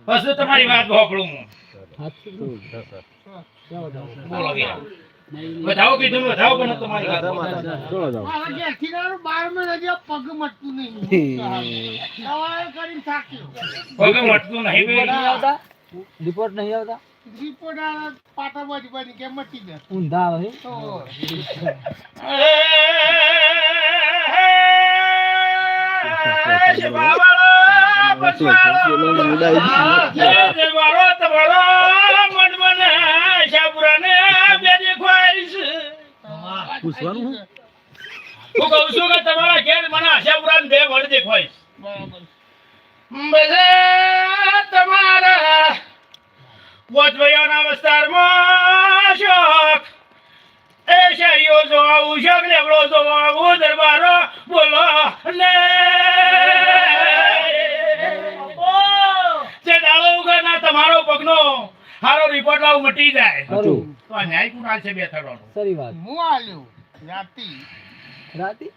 પછી તમારી વાત સાંભળું હું. બોલો કે વધાવો કીધું ને વધાવો પણ તમારી વાત મારા ઘેરથી લાવ્યો, 12 માં હજી આ પગ મટતું નહીં. સવારે કરીને થાક્યો. પગ મટતું નહીં બે. રિપોર્ટ નહીં આવતા રિપોર્ટ આ પાટા બાજુ બની કે મટી ગયા. ઊંધા આવે તો પૂછવાનું હું કહું છું કે તમારા ઘેર મને આશાપુરા બે વડ દેખાય. બરાબર. બધા તમારા પોતવયાના વિસ્તારમાં શોખ એ શેરીઓ જોવા શોખ લેવડો જોવા દરબારો બોલો ને જે ડાળો ઉગરના તમારો પગનો હારો રિપોર્ટ લાવ મટી જાય ખરું તો આ ન્યાય કુણાલ છે બે થડવાનો. સરી વાત હું આલ્યો રાતી રાતી